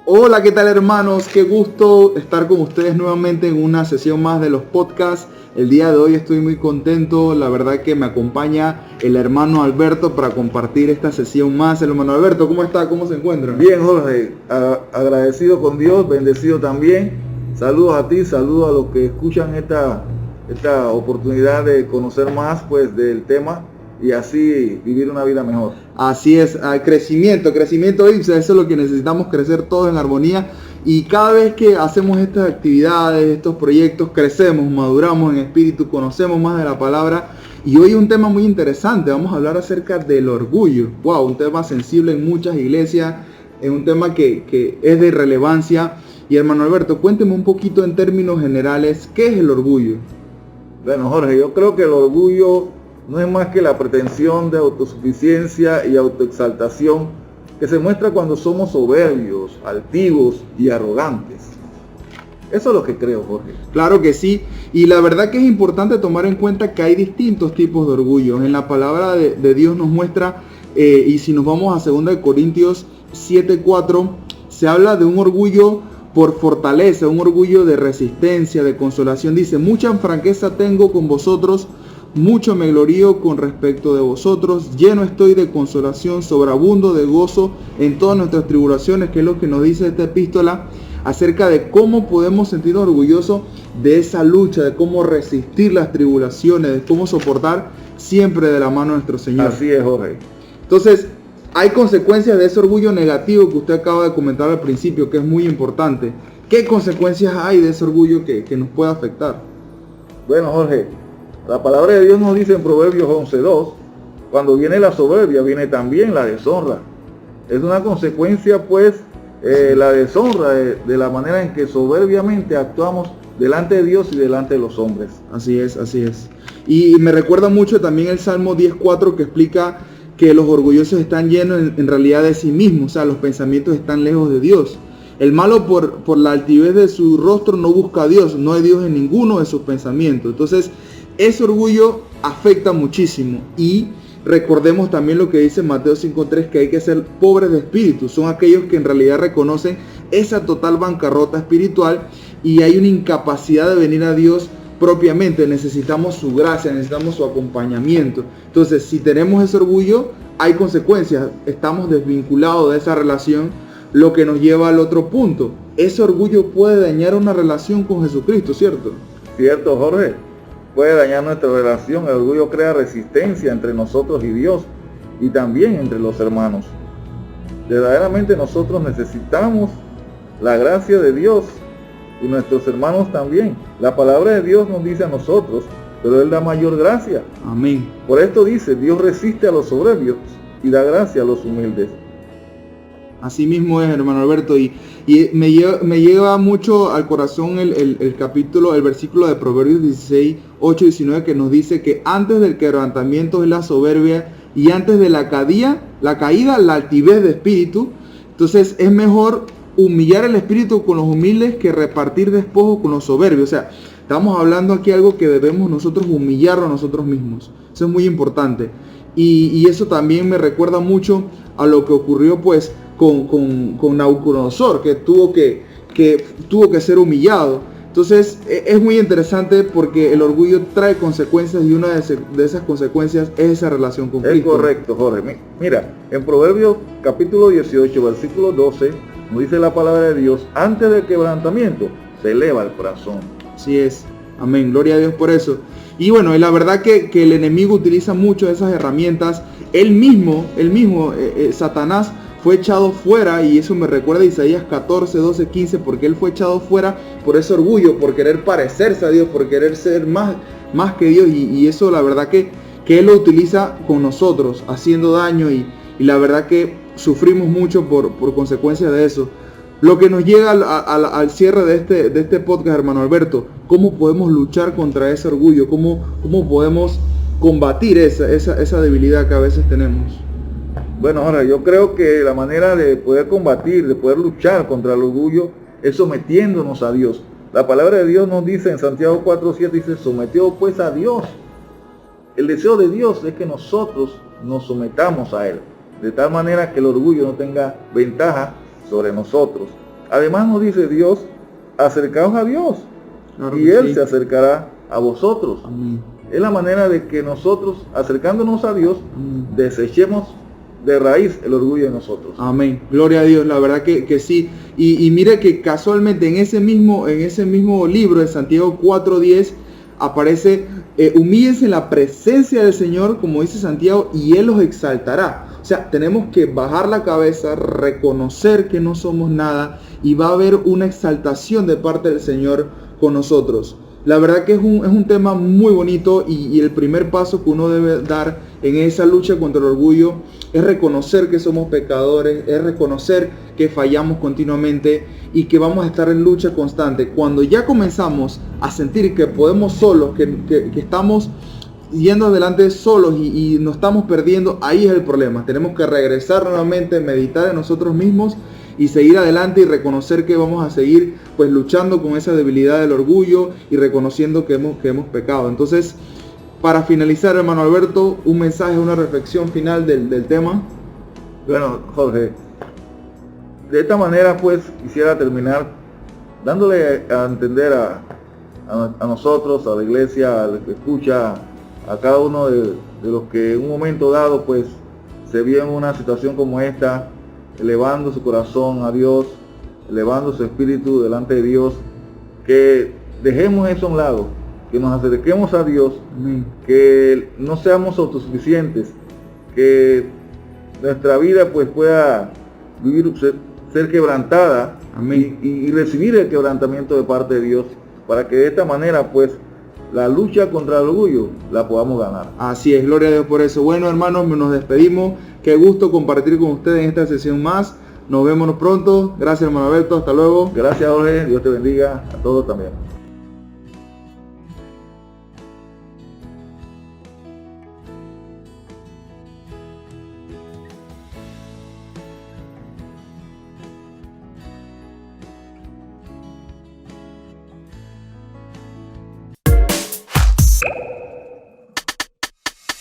Hola, ¿qué tal, hermanos? Qué gusto estar con ustedes nuevamente en una sesión más de los podcasts. El día de hoy estoy muy contento, la verdad que me acompaña el hermano Alberto para compartir esta sesión más. El hermano Alberto, ¿cómo está? ¿Cómo se encuentra? Bien, Jorge, agradecido con Dios, bendecido también. Saludos a ti, saludos a los que escuchan esta oportunidad de conocer más pues del tema y así vivir una vida mejor. Así es, crecimiento ipsa, eso es lo que necesitamos, crecer todos en armonía. Y cada vez que hacemos estas actividades, estos proyectos, crecemos, maduramos en espíritu, conocemos más de la palabra. Y hoy un tema muy interesante, vamos a hablar acerca del orgullo. Wow, un tema sensible en muchas iglesias, es un tema que es de relevancia. Y hermano Alberto, cuénteme un poquito en términos generales, ¿qué es el orgullo? Bueno, Jorge, yo creo que el orgullo no es más que la pretensión de autosuficiencia y autoexaltación que se muestra cuando somos soberbios, altivos y arrogantes. Eso es lo que creo, Jorge. Claro que sí, y la verdad que es importante tomar en cuenta que hay distintos tipos de orgullo. En la palabra de Dios nos muestra, y si nos vamos a 2 Corintios 7:4, se habla de un orgullo por fortaleza, un orgullo de resistencia, de consolación. Dice, mucha franqueza tengo con vosotros, mucho me glorío con respecto de vosotros, lleno estoy de consolación, sobreabundo de gozo en todas nuestras tribulaciones, que es lo que nos dice esta epístola acerca de cómo podemos sentirnos orgullosos de esa lucha, de cómo resistir las tribulaciones, de cómo soportar siempre de la mano de nuestro Señor. Así es, Jorge. Entonces, hay consecuencias de ese orgullo negativo que usted acaba de comentar al principio, que es muy importante. ¿Qué consecuencias hay de ese orgullo que nos puede afectar? Bueno, Jorge, la palabra de Dios nos dice en Proverbios 11:2, cuando viene la soberbia, viene también la deshonra. Es una consecuencia, pues, la deshonra de la manera en que soberbiamente actuamos delante de Dios y delante de los hombres. Así es, así es. Y me recuerda mucho también el Salmo 10:4 que explica que los orgullosos están llenos en realidad de sí mismos, o sea, los pensamientos están lejos de Dios. El malo por la altivez de su rostro no busca a Dios, no hay Dios en ninguno de sus pensamientos. Entonces, ese orgullo afecta muchísimo. Y recordemos también lo que dice Mateo 5:3, que hay que ser pobres de espíritu. Son aquellos que en realidad reconocen esa total bancarrota espiritual y hay una incapacidad de venir a Dios propiamente. Necesitamos su gracia, necesitamos su acompañamiento. Entonces, si tenemos ese orgullo, hay consecuencias. Estamos desvinculados de esa relación, lo que nos lleva al otro punto. Ese orgullo puede dañar una relación con Jesucristo, ¿cierto? Cierto, Jorge. Puede dañar nuestra relación. El orgullo crea resistencia entre nosotros y Dios y también entre los hermanos. Verdaderamente nosotros necesitamos la gracia de Dios y nuestros hermanos también. La palabra de Dios nos dice a nosotros, pero Él da mayor gracia. Amén. Por esto dice, Dios resiste a los soberbios y da gracia a los humildes. Así mismo es, hermano Alberto, y me lleva mucho al corazón el versículo de Proverbios 16:8-19 que nos dice que antes del quebrantamiento es la soberbia y antes de la caída, la altivez de espíritu. Entonces es mejor humillar el espíritu con los humildes que repartir despojos con los soberbios. O sea, estamos hablando aquí algo que debemos nosotros humillarlo a nosotros mismos. Eso es muy importante. Y eso también me recuerda mucho a lo que ocurrió pues con Nabucodonosor, que tuvo que ser humillado. Entonces es muy interesante porque el orgullo trae consecuencias y una de esas consecuencias es esa relación con Cristo. Es correcto, Jorge. Mira, en Proverbios capítulo 18, versículo 12, nos dice la palabra de Dios, antes del quebrantamiento se eleva el corazón. Así es. Amén. Gloria a Dios por eso. Y bueno, y la verdad que el enemigo utiliza mucho esas herramientas. Él mismo, Satanás, fue echado fuera, y eso me recuerda a Isaías 14, 12, 15, porque él fue echado fuera por ese orgullo, por querer parecerse a Dios, por querer ser más que Dios, y eso la verdad que él lo utiliza con nosotros, haciendo daño, y la verdad que sufrimos mucho por consecuencia de eso. Lo que nos llega al cierre de este podcast, hermano Alberto, ¿cómo podemos luchar contra ese orgullo? ¿Cómo podemos combatir esa debilidad que a veces tenemos? Bueno, ahora yo creo que la manera de poder combatir, de poder luchar contra el orgullo, es sometiéndonos a Dios. La palabra de Dios nos dice en Santiago 4:7, dice, sometido pues a Dios. El deseo de Dios es que nosotros nos sometamos a Él, de tal manera que el orgullo no tenga ventaja sobre nosotros. Además nos dice Dios, acercaos a Dios, Claro y que Él sí. se acercará a vosotros. Amén. Es la manera de que nosotros, acercándonos a Dios, desechemos de raíz el orgullo de nosotros. Amén. Gloria a Dios, la verdad que sí. Y mire que casualmente en ese mismo libro de Santiago 4:10 aparece, humíllense en la presencia del Señor, como dice Santiago, y Él los exaltará. O sea, tenemos que bajar la cabeza, reconocer que no somos nada, y va a haber una exaltación de parte del Señor con nosotros. La verdad que es un tema muy bonito, y el primer paso que uno debe dar en esa lucha contra el orgullo es reconocer que somos pecadores, es reconocer que fallamos continuamente y que vamos a estar en lucha constante. Cuando ya comenzamos a sentir que podemos solos, que estamos yendo adelante solos y nos estamos perdiendo, ahí es el problema. Tenemos que regresar nuevamente, meditar en nosotros mismos y seguir adelante y reconocer que vamos a seguir pues luchando con esa debilidad del orgullo y reconociendo que hemos pecado. Entonces, para finalizar, hermano Alberto, un mensaje, una reflexión final del tema. Bueno, Jorge, de esta manera pues quisiera terminar dándole a entender a nosotros, a la iglesia, al que escucha, a cada uno de los que en un momento dado pues se vio en una situación como esta, elevando su corazón a Dios, elevando su espíritu delante de Dios, que dejemos eso a un lado, que nos acerquemos a Dios, que no seamos autosuficientes, que nuestra vida pues pueda vivir, ser quebrantada. Amén. Y recibir el quebrantamiento de parte de Dios, para que de esta manera pues la lucha contra el orgullo la podamos ganar. Así es, gloria a Dios por eso. Bueno, hermanos, nos despedimos. Qué gusto compartir con ustedes en esta sesión más. Nos vemos pronto. Gracias, hermano Alberto. Hasta luego. Gracias, Jorge. Dios te bendiga a todos también.